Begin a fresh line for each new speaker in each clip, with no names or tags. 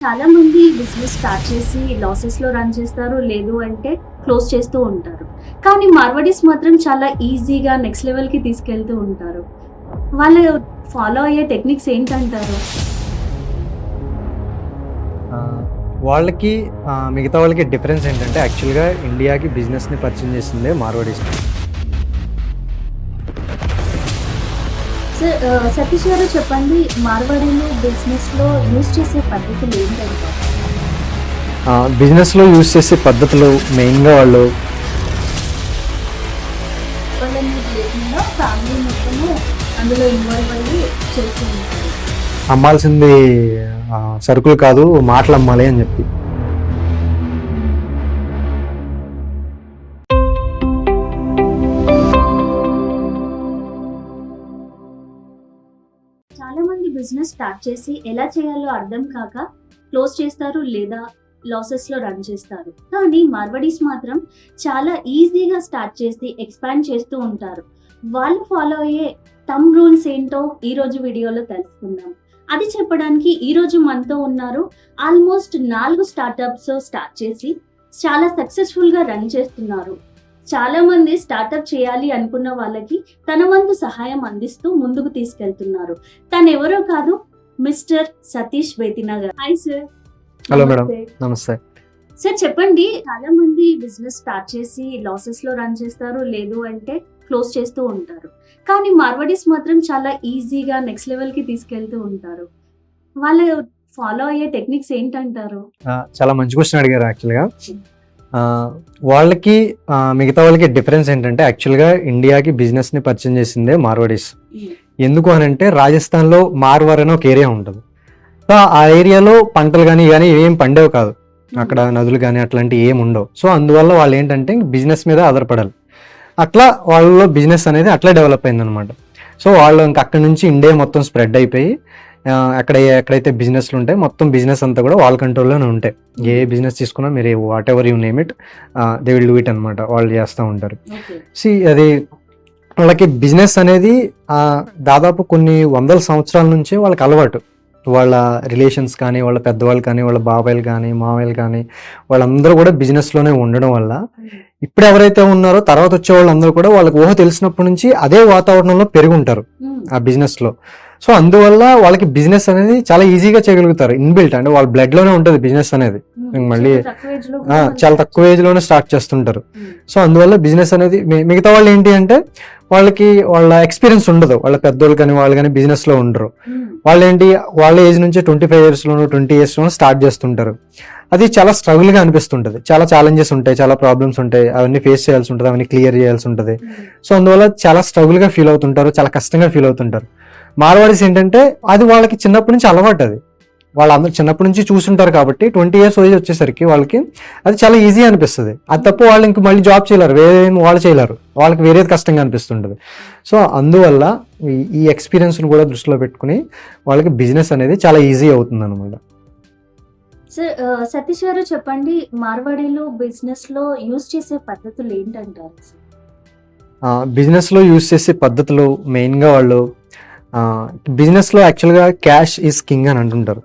చాలా మంది business start చేసి లాసెస్‌లో రన్ చేస్తారు. లేదు అంటే క్లోజ్ చేస్తూ ఉంటారు. కానీ మార్వాడీస్ మాత్రం చాలా ఈజీగా నెక్స్ట్ లెవెల్‌కి తీసుకెళ్తూ ఉంటారు. వాళ్ళు ఫాలో అయ్యే టెక్నిక్స్ ఏంటంటారు?
ఆహ్, వాళ్ళకి మిగతా వాళ్ళకి డిఫరెన్స్ ఏంటంటే యాక్చువల్‌గా ఇండియాకి బిజినెస్‌ని పరిచయం చేసిందే మార్వాడీస్.
సార్ సతీష్ గారు చెప్పండి మార్వాడీలు బిజినెస్‌లో యూజ్ చేసే పద్ధతులు ఏంటంటారు?
బిజినెస్‌లో యూజ్ చేసే పద్ధతులు మెయిన్‌గా వాళ్ళు
వాళ్ళ మీద లేకుండా ఫ్యామిలీ మొత్తము అందులో ఇన్వాల్వ్ అయ్యి చేస్తూ ఉంటారు.
అమ్మాల్సింది సరుకులు కాదు మాటలు అమ్మాలి అని చెప్పి.
చాలా మంది బిజినెస్ స్టార్ట్ చేసి ఎలా చేయాలో అర్థం కాక క్లోజ్ చేస్తారు లేదా లాసెస్‌లో రన్ చేస్తారు. కానీ మార్వాడీస్ మాత్రం చాలా ఈజీగా స్టార్ట్ చేసి ఎక్స్‌పాండ్ చేస్తూ ఉంటారు. వాళ్ళు ఫాలో అయ్యే రూల్స్ ఏంటో ఈరోజు వీడియోలో తెలుసుకుందాం. అది చెప్పడానికి ఈరోజు మనతో ఉన్నారు. ఆల్మోస్ట్ 4 స్టార్టప్స్ స్టార్ట్ చేసి చాలా సక్సెస్‌ఫుల్‌గా రన్ చేస్తున్నారు. చాలా మంది స్టార్టప్ చేయాలి అనుకున్న వాళ్ళకి తన వంతు సహాయం అందిస్తూ ముందుకు తీసుకెళ్తున్నారు. తనెవరో కాదు, మిస్టర్ సతీష్ బేతినా గారు. Hi sir.
హలో మేడం, నమస్తే.
సార్ చెప్పండి, చాలా మంది బిజినెస్ స్టార్ట్ చేసి లాసెస్‌లో రన్ చేస్తారు. లేదు అంటే క్లోజ్ చేస్తూ ఉంటారు. కానీ మార్వాడీస్ మాత్రం చాలా ఈజీగా నెక్స్ట్ లెవెల్‌కి తీసుకెళ్తూ ఉంటారు. వాళ్ళు ఫాలో అయ్యే టెక్నిక్స్ ఏంటంటారు?
చాలా మంచి క్వశ్చన్ అడిగారు యాక్చువల్‌గా. వాళ్ళకి మిగతా వాళ్ళకి డిఫరెన్స్ ఏంటంటే యాక్చువల్‌గా ఇండియాకి బిజినెస్‌ని పరిచయం చేసిందే మార్వాడీస్. ఎందుకు అనంటే రాజస్థాన్‌లో మార్వార్ అనే ఒక ఏరియా ఉంటుంది. సో ఆ ఏరియాలో పంటలు కానీ ఏం పండేవి కాదు. అక్కడ నదులు కానీ అట్లాంటివి ఏమి ఉండవు. సో అందువల్ల వాళ్ళు ఏంటంటే బిజినెస్ మీద ఆధారపడాలి. అట్లా వాళ్ళలో బిజినెస్ అనేది అట్లా డెవలప్ అయిందనమాట. సో వాళ్ళు ఇంకా అక్కడి నుంచి ఇండియా మొత్తం స్ప్రెడ్ అయిపోయి ఎక్కడైతే బిజినెస్లు ఉంటాయి మొత్తం బిజినెస్ అంతా కూడా వాళ్ళ కంట్రోల్లోనే ఉంటాయి. ఏ బిజినెస్ తీసుకున్నా మీరు what ever you name it, they will do it అనమాట. వాళ్ళు చేస్తూ ఉంటారు. అది వాళ్ళకి బిజినెస్ అనేది దాదాపు కొన్ని వందల సంవత్సరాల నుంచే వాళ్ళకి అలవాటు. వాళ్ళ రిలేషన్స్ కానీ వాళ్ళ పెద్దవాళ్ళు కానీ వాళ్ళ బాబాయిలు కానీ మామయ్యలు కానీ వాళ్ళందరూ కూడా బిజినెస్లోనే ఉండడం వల్ల ఇప్పుడు ఎవరైతే ఉన్నారో తర్వాత వచ్చే వాళ్ళందరూ కూడా వాళ్ళకి ఊహ తెలిసినప్పటి నుంచి అదే వాతావరణంలో పెరిగి ఉంటారు ఆ బిజినెస్లో. సో అందువల్ల వాళ్ళకి బిజినెస్ అనేది చాలా ఈజీగా చేయగలుగుతారు. ఇన్బిల్ట్ అంటే వాళ్ళ బ్లడ్ లోనే ఉంటుంది బిజినెస్ అనేది. మళ్ళీ చాలా తక్కువ ఏజ్ లోనే స్టార్ట్ చేస్తుంటారు. సో అందువల్ల బిజినెస్ అనేది మిగతా వాళ్ళు ఏంటి అంటే వాళ్ళకి వాళ్ళ ఎక్స్పీరియన్స్ ఉండదు. వాళ్ళ పెద్దోళ్ళు కానీ వాళ్ళు కానీ బిజినెస్ లో ఉండరు. వాళ్ళు ఏంటి వాళ్ళ ఏజ్ నుంచి 25 years లోనూ 20 years లోనూ స్టార్ట్ చేస్తుంటారు. అది చాలా స్ట్రగుల్ గా అనిపిస్తుంటది. చాలా ఛాలెంజెస్ ఉంటాయి, చాలా ప్రాబ్లమ్స్ ఉంటాయి, అవన్నీ ఫేస్ చేయాల్సి ఉంటుంది, అవన్నీ క్లియర్ చేయాల్సి ఉంటుంది. సో అందువల్ల చాలా స్ట్రగుల్ గా ఫీల్ అవుతుంటారు, చాలా కష్టంగా ఫీల్ అవుతుంటారు. మార్వాడీస్ ఏంటంటే అది వాళ్ళకి చిన్నప్పటి నుంచి అలవాటు. అది వాళ్ళందరూ చిన్నప్పటి నుంచి చూస్తుంటారు కాబట్టి 20 years ఏజ్ వచ్చేసరికి వాళ్ళకి అది చాలా ఈజీ అనిపిస్తుంది. అది తప్ప వాళ్ళు ఇంక మళ్ళీ జాబ్ చేయలేరు, వేరే వాళ్ళు చేయలేరు, వాళ్ళకి వేరేది కష్టంగా అనిపిస్తుంటుంది. సో అందువల్ల ఈ ఎక్స్పీరియన్స్ని కూడా దృష్టిలో పెట్టుకుని వాళ్ళకి బిజినెస్ అనేది చాలా ఈజీ అవుతుంది అనమాట.
సార్ సతీష్ గారు చెప్పండి, మార్వాడీలు బిజినెస్‌లో యూజ్ చేసే పద్ధతులు ఏంటంటారు?
బిజినెస్లో యూజ్ చేసే పద్ధతులు మెయిన్గా వాళ్ళు బిజినెస్లో యాక్చువల్గా క్యాష్ ఈజ్ కింగ్ అని అంటుంటారు.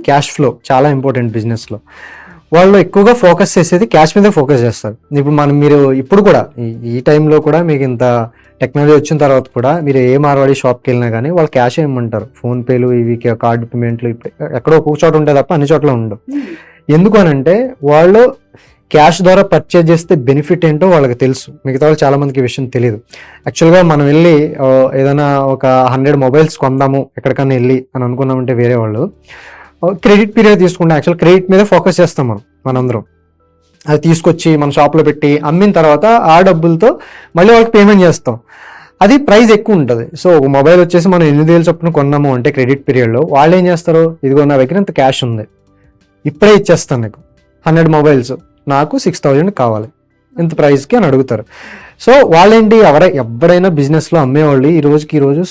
క్యాష్ ఫ్లో చాలా ఇంపార్టెంట్ బిజినెస్లో. వాళ్ళు ఎక్కువగా ఫోకస్ చేసేది క్యాష్ మీద ఫోకస్ చేస్తారు. ఇప్పుడు మీరు ఇప్పుడు కూడా ఈ టైంలో కూడా మీకు ఇంత టెక్నాలజీ వచ్చిన తర్వాత కూడా మీరు ఏ మార్వాడి షాప్కి వెళ్ళినా కానీ వాళ్ళు క్యాష్ ఏమంటారు. ఫోన్పేలు ఇవి కార్డు పేమెంట్లు ఎక్కడో ఒక్కొక్క చోట ఉంటాయి తప్ప అన్ని చోట్ల ఉండవు. ఎందుకు అనంటే వాళ్ళు క్యాష్ ద్వారా పర్చేజ్ చేస్తే బెనిఫిట్ ఏంటో వాళ్ళకి తెలుసు. మిగతా వాళ్ళు చాలా మందికి ఈ విషయం తెలియదు. యాక్చువల్గా మనం వెళ్ళి ఏదైనా ఒక 100 mobiles కొందాము ఎక్కడికన్నా వెళ్ళి అని అనుకున్నామంటే వేరే వాళ్ళు క్రెడిట్ పీరియడ్ తీసుకుంటాం. యాక్చువల్ క్రెడిట్ మీద ఫోకస్ చేస్తాం మనందరం. అది తీసుకొచ్చి మన షాప్లో పెట్టి అమ్మిన తర్వాత ఆ డబ్బులతో మళ్ళీ వాళ్ళకి పేమెంట్ చేస్తాం. అది ప్రైస్ ఎక్కువ ఉంటుంది. సో ఒక మొబైల్ వచ్చేసి మనం 8,000 చొప్పున కొన్నాము అంటే క్రెడిట్ పీరియడ్లో వాళ్ళు ఏం చేస్తారు, ఇదిగో నా దగ్గర ఇంత క్యాష్ ఉంది, ఇప్పుడే ఇచ్చేస్తాను నీకు 100 mobiles, నాకు 6,000 కావాలి ఇంత ప్రైస్కి అని అడుగుతారు. సో వాళ్ళేంటి ఎవరైనా బిజినెస్లో అమ్మేవాళ్ళు ఈ రోజు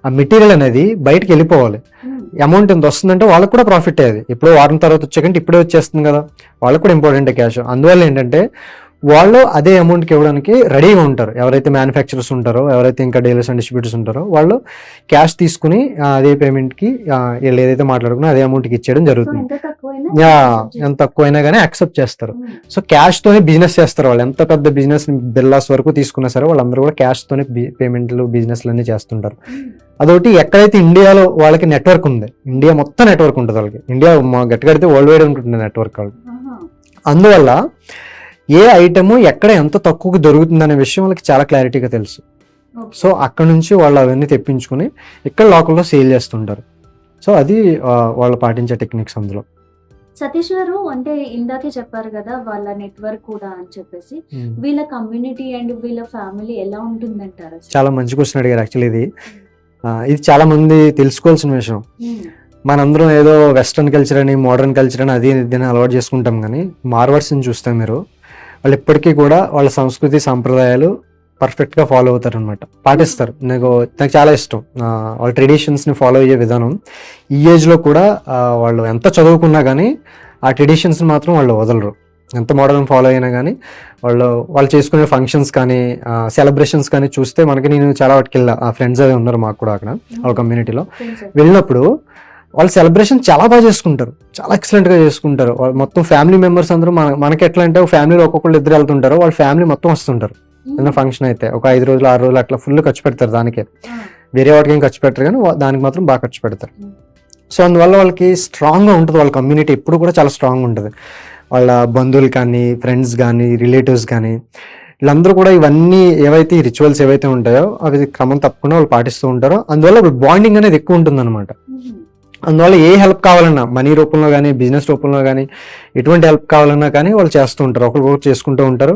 ఆ మెటీరియల్ అనేది బయటకు వెళ్ళిపోవాలి. అమౌంట్ ఎంత వస్తుందంటే వాళ్ళకి కూడా ప్రాఫిట్ అయ్యేది. ఎప్పుడో వారం తర్వాత వచ్చేకంటే ఇప్పుడే వచ్చేస్తుంది కదా, వాళ్ళకి కూడా ఇంపార్టెంట్ క్యాష్. అందువల్ల ఏంటంటే వాళ్ళు అదే అమౌంట్కి ఇవ్వడానికి రెడీగా ఉంటారు. ఎవరైతే మ్యానుఫ్యాక్చరర్స్ ఉంటారో, ఎవరైతే ఇంకా డీలర్స్ అండ్ డిస్ట్రిబ్యూటర్స్ ఉంటారో వాళ్ళు క్యాష్ తీసుకుని అదే పేమెంట్కి వీళ్ళు ఏదైతే మాట్లాడుకున్నా అదే అమౌంట్కి ఇచ్చేయడం
సో
జరుగుతుంది.
ఎంత తక్కువైనా
యా,
accept
ఎంత
చేస్తారు.
తక్కువైనా కానీ యాక్సెప్ట్ చేస్తారు.
ఉమ్,
సో క్యాష్తోనే బిజినెస్ చేస్తారు వాళ్ళు. ఎంత పెద్ద బిజినెస్ బిర్లాస్ వరకు తీసుకున్నా సరే వాళ్ళందరూ కూడా క్యాష్తోనే పేమెంట్లు బిజినెస్లు అన్నీ చేస్తుంటారు.
ఉమ్,
అదొకటి ఎక్కడైతే ఇండియాలో వాళ్ళకి నెట్వర్క్ ఉంది, ఇండియా మొత్తం నెట్వర్క్ ఉంటుంది వాళ్ళకి. ఇండియా గట్టి కడితే వరల్డ్ వైడ్ ఉంటుంది నెట్వర్క్ వాళ్ళకి.
ఆహా,
అందువల్ల ఏ ఐటమ్ ఎక్కడ ఎంత తక్కువకి దొరుకుతుంది అనే విషయం వాళ్ళకి చాలా క్లారిటీగా తెలుసు.
ఓకే.
సో అక్కడ నుంచి వాళ్ళు అవన్నీ తెప్పించుకుని ఇక్కడ లోకల్లో సేల్ చేస్తుంటారు. సో అది వాళ్ళు పాటించే టెక్నిక్స్ అందులో.
సతీష్ గారు, అంటే ఇందాకే చెప్పారు కదా వాళ్ళ నెట్వర్క్ కూడా అని చెప్పేసి, వీళ్ళ కమ్యూనిటీ అండ్ వీళ్ళ ఫ్యామిలీ ఎలా ఉంటుందంటారు అసలు?
చాలా మంచి క్వశ్చన్ అడిగారు యాక్చువల్లీ. ఇది చాలా మంది తెలుసుకోవాల్సిన విషయం.
ఉమ్,
మనందరం ఏదో వెస్ట్రన్ కల్చర్ అని మోడర్న్ కల్చర్ అని అది ఇది అలవాటు చేసుకుంటాం, కానీ మార్వాడ్స్ని చూస్తే మీరు వాళ్ళు ఇప్పటికీ కూడా వాళ్ళ సంస్కృతి సాంప్రదాయాలు పర్ఫెక్ట్గా ఫాలో అవుతారు అనమాట, పాటిస్తారు. నాకు చాలా ఇష్టం వాళ్ళ ట్రెడిషన్స్ని ఫాలో అయ్యే విధానం. ఈ ఏజ్లో కూడా వాళ్ళు ఎంత చదువుకున్నా కానీ ఆ ట్రెడిషన్స్ని మాత్రం వాళ్ళు వదలరు. ఎంత మోడర్న్ ఫాలో అయినా కానీ వాళ్ళు చేసుకునే ఫంక్షన్స్ కానీ సెలబ్రేషన్స్ కానీ చూస్తే మనకి, నేను చాలా వాటికి వెళ్ళా, ఆ ఫ్రెండ్స్ అవి ఉన్నారు మాకు కూడా అక్కడ వాళ్ళ కమ్యూనిటీలో.
ఫ్రెండ్స్.
వెళ్ళినప్పుడు వాళ్ళు సెలబ్రేషన్ చాలా బాగా చేసుకుంటారు, చాలా ఎక్సలెంట్గా చేసుకుంటారు. వాళ్ళు మొత్తం ఫ్యామిలీ మెంబర్స్ అందరూ మనకి ఎట్లా అంటే ఫ్యామిలీలో ఒక్కొక్కళ్ళు ఇద్దరు వెళ్తుంటారు, వాళ్ళ ఫ్యామిలీ మొత్తం వస్తుంటారు.
ఉమ్,
ఏదైనా ఫంక్షన్ అయితే ఒక 5 రోజులు 6 రోజులు అట్లా ఫుల్ ఖర్చు పెడతారు దానికే.
ఆ,
వేరే వాటికి ఏం ఖర్చు పెట్టరు కానీ దానికి మాత్రం బాగా ఖర్చు పెడతారు.
ఉమ్,
సో అందువల్ల వాళ్ళకి స్ట్రాంగ్గా ఉంటుంది, వాళ్ళ కమ్యూనిటీ ఎప్పుడు కూడా చాలా స్ట్రాంగ్ ఉంటుంది. వాళ్ళ బంధువులు కానీ, ఫ్రెండ్స్ కానీ, రిలేటివ్స్ కానీ, వీళ్ళందరూ కూడా ఇవన్నీ ఏవైతే రిచువల్స్ ఏవైతే ఉంటాయో అవి క్రమం తప్పకుండా వాళ్ళు పాటిస్తూ ఉంటారో. అందువల్ల బాండింగ్ అనేది ఎక్కువ ఉంటుంది అనమాట.
ఉమ్,
అందువల్ల ఏ హెల్ప్ కావాలన్నా, మనీ రూపంలో కానీ, బిజినెస్ రూపంలో కానీ, ఎటువంటి హెల్ప్ కావాలన్నా కానీ వాళ్ళు చేస్తూ ఉంటారు, ఒకరికొకరు చేసుకుంటూ ఉంటారు.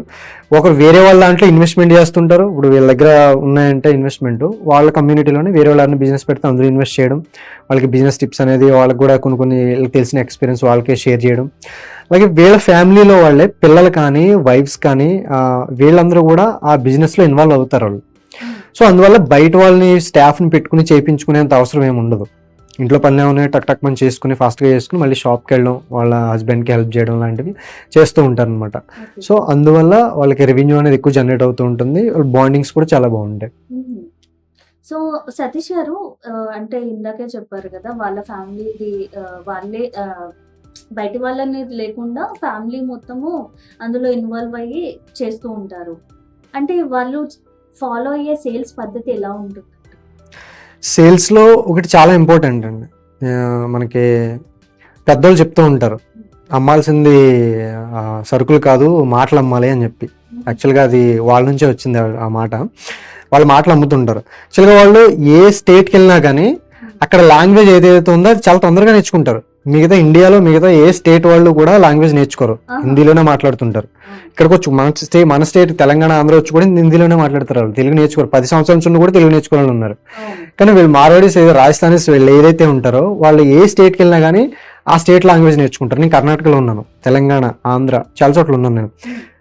ఒకరు వేరే వాళ్ళ దాంట్లో ఇన్వెస్ట్మెంట్ చేస్తుంటారు. ఇప్పుడు వీళ్ళ దగ్గర ఉన్నాయంటే ఇన్వెస్ట్మెంట్, వాళ్ళ కమ్యూనిటీలోనే వేరే వాళ్ళని బిజినెస్ పెడితే అందులో ఇన్వెస్ట్ చేయడం, వాళ్ళకి బిజినెస్ టిప్స్ అనేది వాళ్ళకి కూడా కొన్ని వీళ్ళకి తెలిసిన ఎక్స్పీరియన్స్ వాళ్ళకే షేర్ చేయడం. అలాగే వీళ్ళ ఫ్యామిలీలో వాళ్ళే పిల్లలు కానీ, వైఫ్స్ కానీ, వీళ్ళందరూ కూడా ఆ బిజినెస్లో ఇన్వాల్వ్ అవుతారు వాళ్ళు. సో అందువల్ల బయట వాళ్ళని స్టాఫ్ని పెట్టుకుని చేయించుకునేంత అవసరం ఏమి ఉండదు. ఇంట్లో పనులు ఏమైనా టక్ టక్ పని చేసుకుని ఫాస్ట్గా చేసుకుని మళ్ళీ షాప్కి వెళ్ళడం, వాళ్ళ హస్బెండ్కి హెల్ప్ చేయడం లాంటివి చేస్తూ ఉంటారు అనమాట.
ఓకే.
సో అందువల్ల వాళ్ళకి రెవెన్యూ అనేది ఎక్కువ జనరేట్ అవుతూ ఉంటుంది, బాండింగ్స్ కూడా చాలా బాగుంటాయి.
ఉమ్. సో సతీష్ గారు, అంటే ఇందాకే చెప్పారు కదా వాళ్ళ ఫ్యామిలీది, వాళ్ళే బయట వాళ్ళని లేకుండా ఫ్యామిలీ మొత్తము అందులో ఇన్వాల్వ్ అయ్యి చేస్తూ ఉంటారు. అంటే వాళ్ళు ఫాలో అయ్యే సేల్స్ పద్ధతి ఎలా ఉంటుంది?
సేల్స్లో ఒకటి చాలా ఇంపార్టెంట్ అండి. మనకి పెద్దోళ్ళు చెప్తూ ఉంటారు, అమ్మాల్సింది సరుకులు కాదు మాటలు అమ్మాలి అని చెప్పి. యాక్చువల్గా అది వాళ్ళ నుంచే వచ్చింది ఆ మాట. వాళ్ళు మాటలు అమ్ముతుంటారు. యాక్చువల్గా వాళ్ళు ఏ స్టేట్కి వెళ్ళినా కానీ అక్కడ లాంగ్వేజ్ ఏదైతే ఉందో అది చాలా తొందరగా నేర్చుకుంటారు. మిగతా ఇండియాలో మిగతా ఏ స్టేట్ వాళ్ళు కూడా లాంగ్వేజ్ నేర్చుకోరు, హిందీలోనే మాట్లాడుతుంటారు. ఇక్కడికి వచ్చి మన స్టేట్ తెలంగాణ, ఆంధ్ర వచ్చి కూడా హిందీలోనే మాట్లాడతారు. వాళ్ళు తెలుగు నేర్చుకోరు. 10 సంవత్సరాల నుంచి కూడా తెలుగు నేర్చుకోవాలని ఉన్నారు. కానీ వీళ్ళు మార్వాడీస్ రాజస్థానీస్ వీళ్ళు ఏదైతే ఉంటారో వాళ్ళు ఏ స్టేట్కి వెళ్ళినా కానీ ఆ స్టేట్ లాంగ్వేజ్ నేర్చుకుంటారు. నేను కర్ణాటకలో ఉన్నాను, తెలంగాణ, ఆంధ్ర చాలా చోట్ల ఉన్నాను నేను.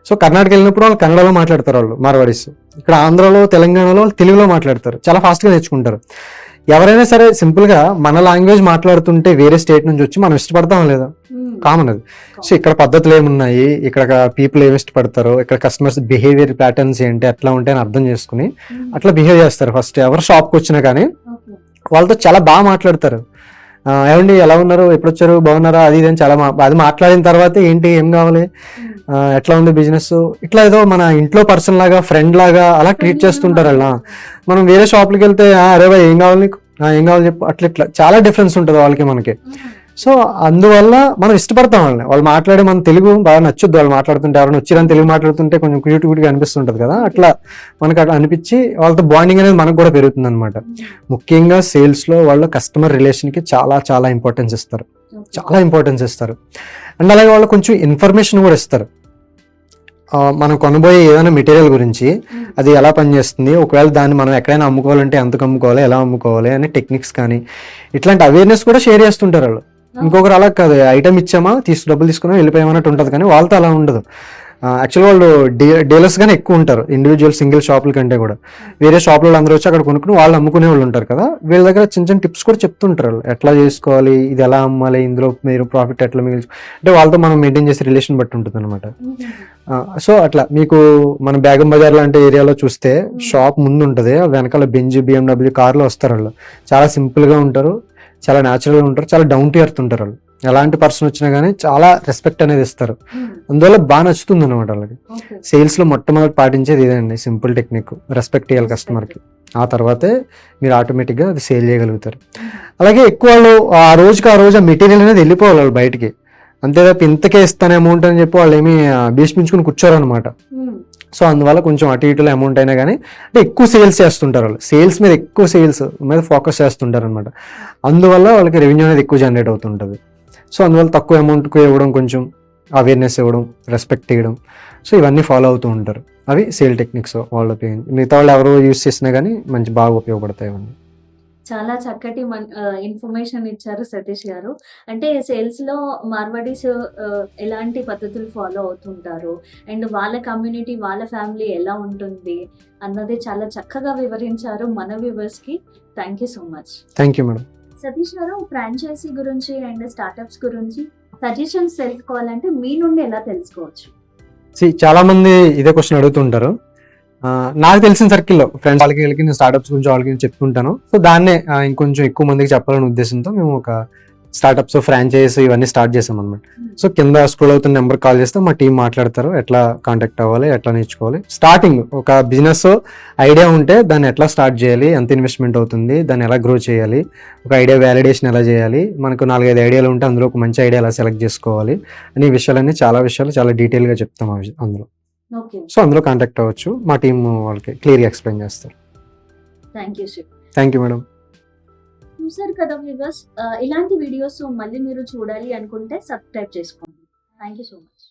సో కర్ణాటక వెళ్ళినప్పుడు వాళ్ళు కన్నడలో మాట్లాడతారు వాళ్ళు మార్వాడీస్. ఇక్కడ ఆంధ్రలో, తెలంగాణలో వాళ్ళు తెలుగులో మాట్లాడతారు, చాలా ఫాస్ట్గా నేర్చుకుంటారు. ఎవరైనా సరే సింపుల్గా మన లాంగ్వేజ్ మాట్లాడుతుంటే వేరే స్టేట్ నుంచి వచ్చి మనం ఇష్టపడతాం లేదా, కామన్ అది. సో ఇక్కడ పద్ధతులు ఏమున్నాయి, ఇక్కడ పీపుల్ ఏమి ఇష్టపడతారో, ఇక్కడ కస్టమర్స్ బిహేవియర్ ప్యాటర్న్స్ ఏంటి, ఎట్లా ఉంటాయని అర్థం చేసుకుని అట్లా బిహేవ్ చేస్తారు. ఫస్ట్ ఎవరు షాప్కి వచ్చినా కానీ వాళ్ళతో చాలా బాగా మాట్లాడతారు. ఏమండి ఎలా ఉన్నారు, ఎప్పుడు వచ్చారు, బాగున్నారా, అది ఇది అని చాలా అది మాట్లాడిన తర్వాత ఏంటి, ఏం కావాలి, ఎట్లా ఉంది బిజినెస్, ఇట్లా ఏదో మన ఇంట్లో పర్సన్ లాగా, ఫ్రెండ్ లాగా అలా ట్రీట్ చేస్తుంటారు అలా. మనం వేరే షాప్కి వెళ్తే అరే భయ్ ఏం కావాలి నీకు, ఏం కావాలి చెప్పు, అట్లా ఇట్లా చాలా డిఫరెన్స్ ఉంటుంది వాళ్ళకి మనకి. సో అందువల్ల మనం ఇష్టపడతాం వాళ్ళని. వాళ్ళు మాట్లాడే మన తెలుగు బాగా నచ్చుద్ది. వాళ్ళు మాట్లాడుతుంటే ఎవరైనా వచ్చిరని తెలుగు మాట్లాడుతుంటే కొంచెం క్యూట్గా అనిపిస్తుంటుంది కదా, అట్లా మనకు అట్లా అనిపించి వాళ్ళతో బాండింగ్ అనేది మనకు కూడా పెరుగుతుంది అనమాట. ముఖ్యంగా సేల్స్లో వాళ్ళు కస్టమర్ రిలేషన్కి చాలా చాలా ఇంపార్టెన్స్ ఇస్తారు, చాలా ఇంపార్టెన్స్ ఇస్తారు. అండ్ అలాగే వాళ్ళు కొంచెం ఇన్ఫర్మేషన్ కూడా ఇస్తారు. మనం కొనబోయే ఏదైనా మెటీరియల్ గురించి అది ఎలా పనిచేస్తుంది, ఒకవేళ దాన్ని మనం ఎక్కడైనా అమ్ముకోవాలంటే ఎంతకు అమ్ముకోవాలి, ఎలా అమ్ముకోవాలి అనే టెక్నిక్స్ కానీ ఇట్లాంటి అవేర్నెస్ కూడా షేర్ చేస్తుంటారు వాళ్ళు. ఇంకొకరు అలా కాదు, ఐటమ్ ఇచ్చామా డబ్బులు తీసుకున్నా వెళ్ళిపోయామన్నట్టు ఉంటుంది. కానీ వాళ్ళతో అలా ఉండదు. యాక్చువల్గా వాళ్ళు డీలర్స్ గానే ఎక్కువ ఉంటారు, ఇండివిజువల్ సింగిల్ షాపుల కంటే కూడా. వేరే షాపులు అందరూ వచ్చి అక్కడ కొనుక్కుని వాళ్ళు అమ్ముకునే వాళ్ళు ఉంటారు కదా, వీళ్ళ దగ్గర చిన్న చిన్న టిప్స్ కూడా చెప్తుంటారు వాళ్ళు, ఎట్లా చేసుకోవాలి, ఇది ఎలా అమ్మాలి, ఇందులో మీరు ప్రాఫిట్ ఎట్లా మిగిల్చు, అంటే వాళ్ళతో మనం మెయింటైన్ చేసే రిలేషన్ బట్టి ఉంటుంది అనమాట. సో అట్లా మీకు మన బేగం బజార్ లాంటి ఏరియాలో చూస్తే షాప్ ముందు ఉంటుంది, వెనకాల బెంజ్ BMW కార్లో వస్తారు వాళ్ళు. చాలా సింపుల్ గా ఉంటారు, చాలా న్యాచురల్ గా ఉంటారు, చాలా డౌన్ టు ఎర్త్ ఉంటారు వాళ్ళు. ఎలాంటి పర్సన్ వచ్చినా కానీ చాలా రెస్పెక్ట్ అనేది ఇస్తారు, అందువల్ల బాగా నచ్చుతుంది అనమాట వాళ్ళకి. సేల్స్ లో మొట్టమొదటి పాటించేది ఇదండి, సింపుల్ టెక్నిక్, రెస్పెక్ట్ ఇవ్వాలి కస్టమర్ కి, ఆ తర్వాతే మీరు ఆటోమేటిక్ గా అది సేల్ చేయగలుగుతారు. అలాగే ఎక్కువ వాళ్ళు ఆ రోజుకి ఆ రోజు ఆ మెటీరియల్ అనేది వెళ్ళిపోవాలి వాళ్ళు బయటికి, అంతే తప్ప ఇంతకే ఇస్తాను అమౌంట్ అని చెప్పి వాళ్ళు ఏమి భీష్మించుకుని కూర్చోరు అనమాట. సో అందువల్ల కొంచెం అటు ఇటులో అమౌంట్ అయినా కానీ అంటే ఎక్కువ సేల్స్ చేస్తుంటారు వాళ్ళు, సేల్స్ మీద ఎక్కువ సేల్స్ మీద ఫోకస్ చేస్తుంటారు అనమాట. అందువల్ల వాళ్ళకి రెవెన్యూ అనేది ఎక్కువ జనరేట్ అవుతుంటుంది. సో అందువల్ల తక్కువ అమౌంట్కి ఇవ్వడం, కొంచెం అవేర్నెస్ ఇవ్వడం, రెస్పెక్ట్ ఇవ్వడం, సో ఇవన్నీ ఫాలో అవుతూ ఉంటారు. అవి సేల్ టెక్నిక్స్ వాళ్ళు మిగతా వాళ్ళు ఎవరు యూస్ చేసినా కానీ మంచి బాగా ఉపయోగపడతాయి అవన్నీ.
చాలా చక్కటి ఇన్ఫర్మేషన్ ఇచ్చారు సతీష్ గారు. అంటే సేల్స్ లో మార్వాడీస్ ఎలాంటి పద్ధతులు ఫాలో అవుతుంటారు అండ్ వాళ్ళ కమ్యూనిటీ, వాళ్ళ ఫ్యామిలీ ఎలా ఉంటుంది అన్నది చాలా చక్కగా వివరించారు మన వ్యూవర్స్ కి. Thank you so much.
Thank you madam.
Satish గారు, ఫ్రాంచైజీ గురించి అండ్ స్టార్ట్అప్స్ గురించి సజెషన్స్ తెలుసుకోవాలంటే మీ నుండి ఎలా తెలుసుకోవచ్చు?
చాలా మంది ఇదే క్వశ్చన్ అడుగుతుంటారు. నాకు తెలిసిన సర్కిల్లో ఫ్రెండ్స్ వాళ్ళకి వెళ్ళి నేను స్టార్ట్అప్స్ గురించి వాళ్ళకి చెప్తుంటాను. సో దాన్నే ఇంకొంచెం ఎక్కువ మందికి చెప్పాలనే ఉద్దేశంతో మేము ఒక స్టార్ట్అప్స్, ఫ్రాంచైజ్ ఇవన్నీ స్టార్ట్ చేసాం అనమాట. సో కింద స్క్రోల్ అవుతున్న నెంబర్ కాల్ చేస్తే మా టీం మాట్లాడతారు, ఎట్లా కాంటాక్ట్ అవ్వాలి, ఎట్లా నేర్చుకోవాలి. స్టార్టింగ్ ఒక బిజినెస్ ఐడియా ఉంటే దాన్ని ఎట్లా స్టార్ట్ చేయాలి, ఎంత ఇన్వెస్ట్మెంట్ అవుతుంది, దాన్ని ఎలా గ్రో చేయాలి, ఒక ఐడియా వ్యాలిడేషన్ ఎలా చేయాలి, మనకు 4-5 ఐడియాలు ఉంటే అందులో ఒక మంచి ఐడియా ఎలా సెలెక్ట్ చేసుకోవాలి అనే విషయాలన్నీ చాలా డీటెయిల్గా చెప్తాం అందులో. సో అందులో కాంటాక్ట్ అవ్వచ్చు, మా టీం వాళ్ళకి క్లియర్గా ఎక్స్ప్లెయిన్ చేస్తారు. Thank you madam.
చూసారు కదా వ్యూవర్స్, ఇలాంటి వీడియోస్ మళ్ళీ మీరు చూడాలి అనుకుంటే సబ్స్క్రైబ్ చేసుకోండి. Thank you so much.